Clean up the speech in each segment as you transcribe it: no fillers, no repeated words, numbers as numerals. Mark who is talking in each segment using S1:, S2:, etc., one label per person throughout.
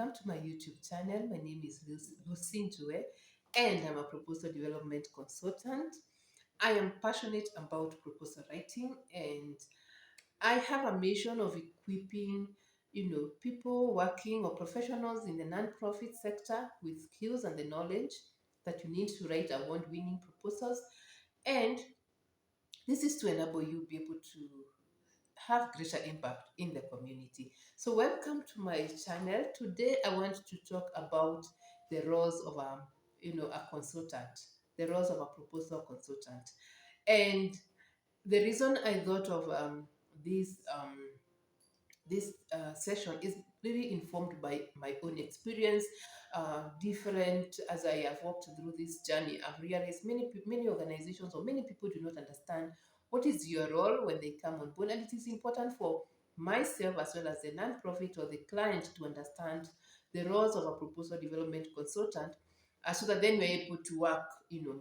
S1: welcome to my YouTube channel. My name is Lucine Joe, and I'm a proposal development consultant. I am passionate about proposal writing, and I have a mission of equipping, people working or professionals in the nonprofit sector with skills and the knowledge that you need to write award-winning proposals. And this is to enable you be able to have greater impact in the community. So, welcome to my channel. Today, I want to talk about the roles of a consultant, the roles of a proposal consultant, and the reason I thought of this session is really informed by my own experience. Different as I have walked through this journey, I've realized many organizations or many people do not understand what is your role when they come on board, and it is important for myself as well as the nonprofit or the client to understand the roles of a proposal development consultant, so that then we're able to work,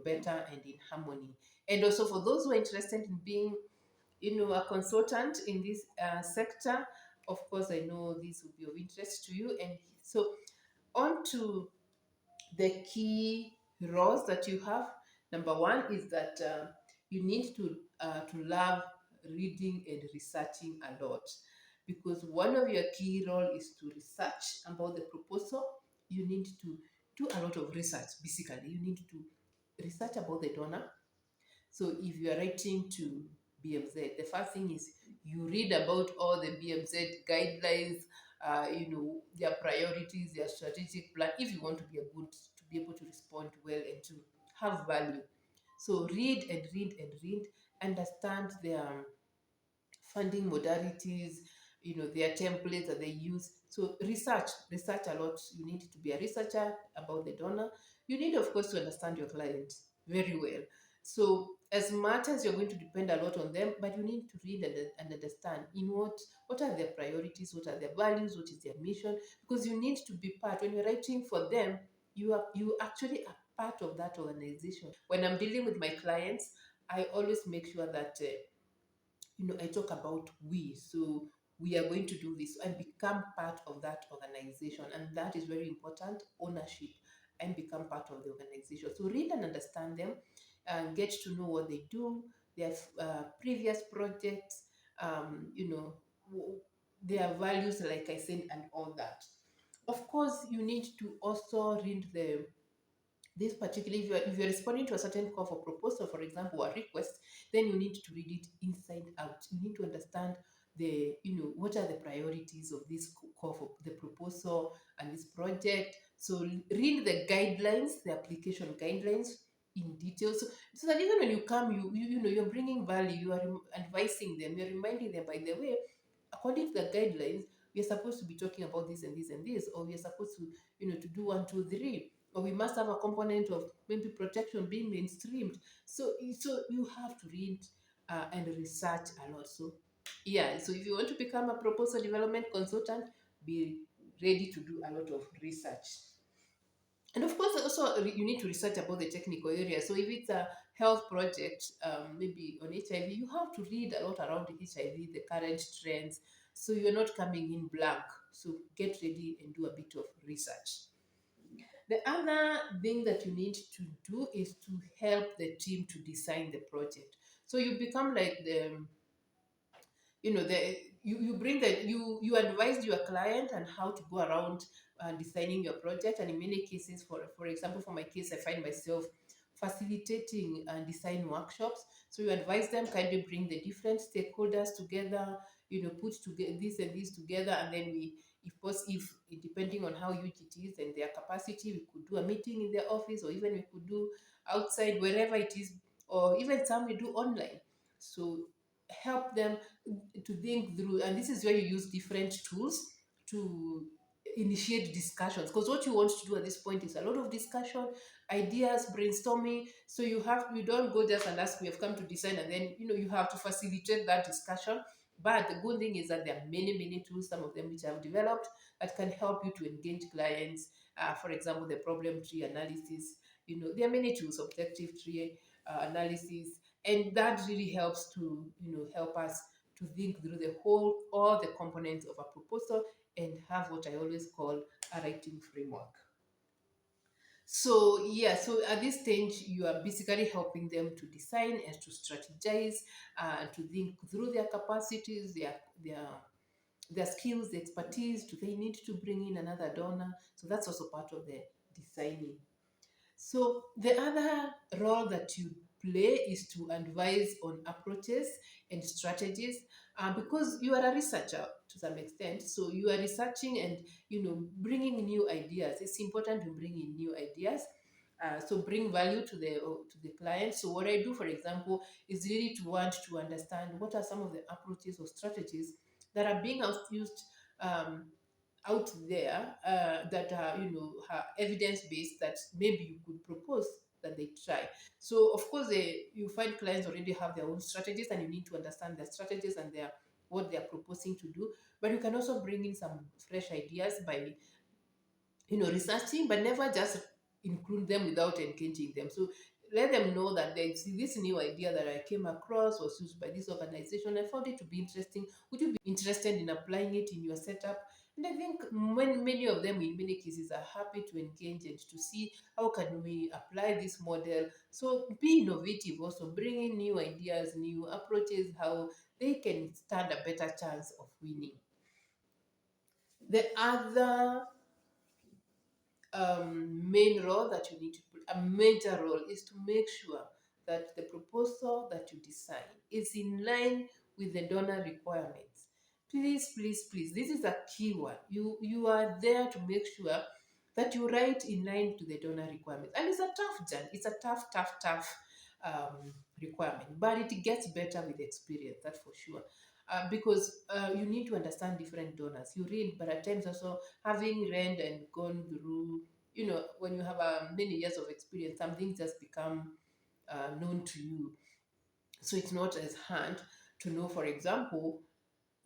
S1: better and in harmony. And also for those who are interested in being a consultant in this sector, of course I know this will be of interest to you. And so on to the key roles that you have. Number one is that you need to love reading and researching a lot, because one of your key role is to research about the proposal. You need to do a lot of research. Basically, you need to research about the donor. So if you are writing to BMZ, the first thing is you read about all the BMZ guidelines, their priorities, their strategic plan, if you want to be to be able to respond well and to have value. So read and read and read, understand their funding modalities, their templates that they use. So research a lot. You need to be a researcher about the donor. You need, of course, to understand your client very well. So as much as you're going to depend a lot on them, but you need to read and understand in what are their priorities, what are their values, what is their mission, because you need to be part. When you're writing for them, you actually are part of that organization. When I'm dealing with my clients, I always make sure that I talk about we. So we are going to do this and become part of that organization. And that is very important, ownership, and become part of the organization. So read and understand them and get to know what they do, their previous projects, their values, like I said, and all that. Of course, you need to also read this particularly, if you're responding to a certain call for proposal, for example, a request, then you need to read it inside out. You need to understand what are the priorities of this call for the proposal and this project. So read the guidelines, the application guidelines in detail, so that even when you come, you're bringing value, you are advising them, you're reminding them, by the way, according to the guidelines, we are supposed to be talking about this and this and this, or we are supposed to, to do 1, 2, 3, or we must have a component of maybe protection being mainstreamed. So you have to read and research a lot. So yeah, so if you want to become a proposal development consultant, be ready to do a lot of research. And of course, also you need to research about the technical area. So if it's a health project, maybe on HIV, you have to read a lot around HIV, the current trends. So you're not coming in blank. So get ready and do a bit of research. The other thing that you need to do is to help the team to design the project. So you become like you bring the you advise your client on how to go around designing your project. And in many cases, for example, for my case, I find myself facilitating design workshops. So you advise them, kindly bring the different stakeholders together, put together this and this together, and then we, if depending on how huge it is and their capacity, we could do a meeting in their office, or even we could do outside, wherever it is, or even some we do online. So help them to think through, and this is where you use different tools to initiate discussions, because what you want to do at this point is a lot of discussion, ideas, brainstorming. So you don't go just and ask, we have come to design, and then you have to facilitate that discussion. But the good thing is that there are many tools, some of them which I've developed, that can help you to engage clients. For example, the problem tree analysis. There are many tools, objective tree analysis, and that really helps to help us to think through all the components of a proposal, and have what I always call a writing framework. So yeah, so at this stage, you are basically helping them to design and to strategize, to think through their capacities, their skills, the expertise. Do they need to bring in another donor? So that's also part of the designing. So the other role that you play is to advise on approaches and strategies, because you are a researcher to some extent. So you are researching and bringing new ideas. It's important to bring in new ideas. So bring value to the client. So what I do, for example, is really to want to understand what are some of the approaches or strategies that are being used um, out there, that are evidence based, that maybe you could propose that they try. So of course, you find clients already have their own strategies, and you need to understand their strategies and their what they are proposing to do. But you can also bring in some fresh ideas by researching, but never just include them without engaging them. So let them know that there's this new idea that I came across, was used by this organization. I found it to be interesting. Would you be interested in applying it in your setup? And I think when many of them, in many cases, are happy to engage and to see how can we apply this model. So be innovative, also bring in new ideas, new approaches, how they can stand a better chance of winning. The other main role that you need to put, a major role, is to make sure that the proposal that you design is in line with the donor requirements. Please, please, please, this is a key one. You are there to make sure that you write in line to the donor requirements. And it's a tough journey. It's a tough, tough, tough requirement, but it gets better with experience, that's for sure. Because you need to understand different donors. You read, but at times also, having read and gone through, when you have many years of experience, some things just become known to you. So it's not as hard to know, for example,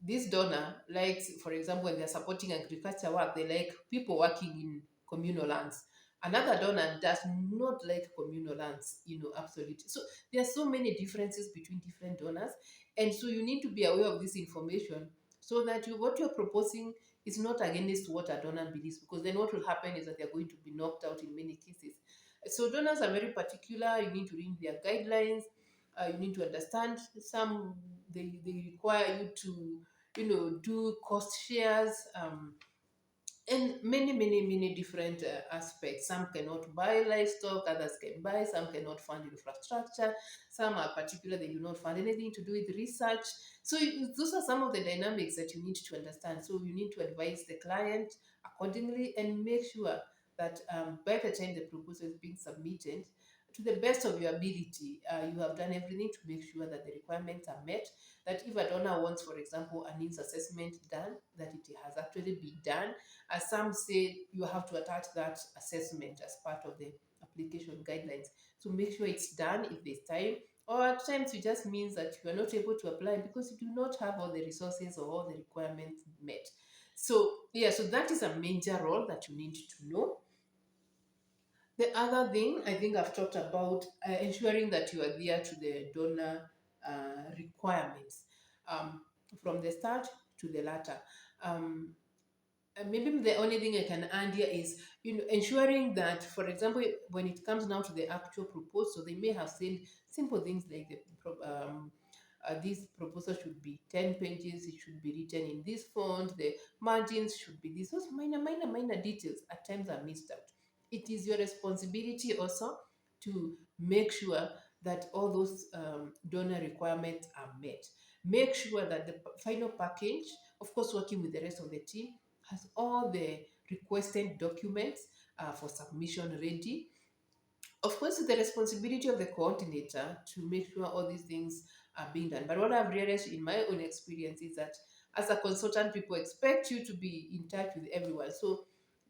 S1: this donor likes, for example, when they're supporting agriculture work, they like people working in communal lands. Another donor does not like communal lands, absolutely. So there are so many differences between different donors. And so you need to be aware of this information, so that what you're proposing is not against what a donor believes, because then what will happen is that they're going to be knocked out in many cases. So donors are very particular. You need to read their guidelines. You need to understand some, they require you to do cost shares, and many, many, many different aspects. Some cannot buy livestock, others can buy, some cannot fund infrastructure, some are particular, they do not fund anything to do with research. So those are some of the dynamics that you need to understand. So you need to advise the client accordingly, and make sure that by the time the proposal is being submitted, to the best of your ability, you have done everything to make sure that the requirements are met. That if a donor wants, for example, a needs assessment done, that it has actually been done. As some say, you have to attach that assessment as part of the application guidelines. So make sure it's done if there's time. Or at times, it just means that you are not able to apply because you do not have all the resources or all the requirements met. So yeah, so that is a major role that you need to know. The other thing I think I've talked about, ensuring that you adhere to the donor requirements, um, from the start to the latter. Um, Maybe the only thing I can add here is, ensuring that, for example, when it comes now to the actual proposal, they may have said simple things like this proposal should be 10 pages, it should be written in this font, the margins should be this. Those minor, minor, minor details at times are missed out. It is your responsibility also to make sure that all those donor requirements are met. Make sure that the final package, of course, working with the rest of the team, has all the requested documents for submission ready. Of course, it's the responsibility of the coordinator to make sure all these things are being done. But what I've realized in my own experience is that as a consultant, people expect you to be in touch with everyone. So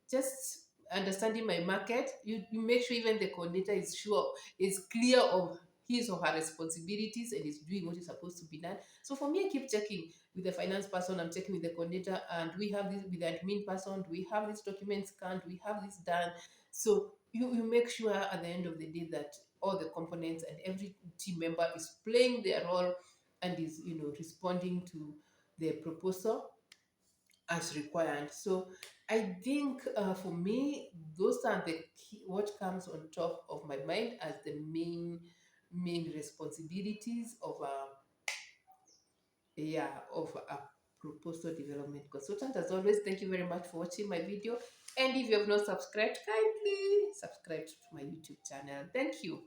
S1: just understanding my market, you make sure even the coordinator is sure, is clear of his or her responsibilities, and is doing what is supposed to be done. So for me, I keep checking with the finance person, I'm checking with the coordinator, and we have this with the admin person, do we have this document scanned, do we have this done? So you make sure at the end of the day that all the components and every team member is playing their role, and is responding to the proposal as required. So I think for me, those are the key, what comes on top of my mind as the main responsibilities of a proposal development consultant. As always, thank you very much for watching my video. And if you have not subscribed, kindly subscribe to my YouTube channel. Thank you.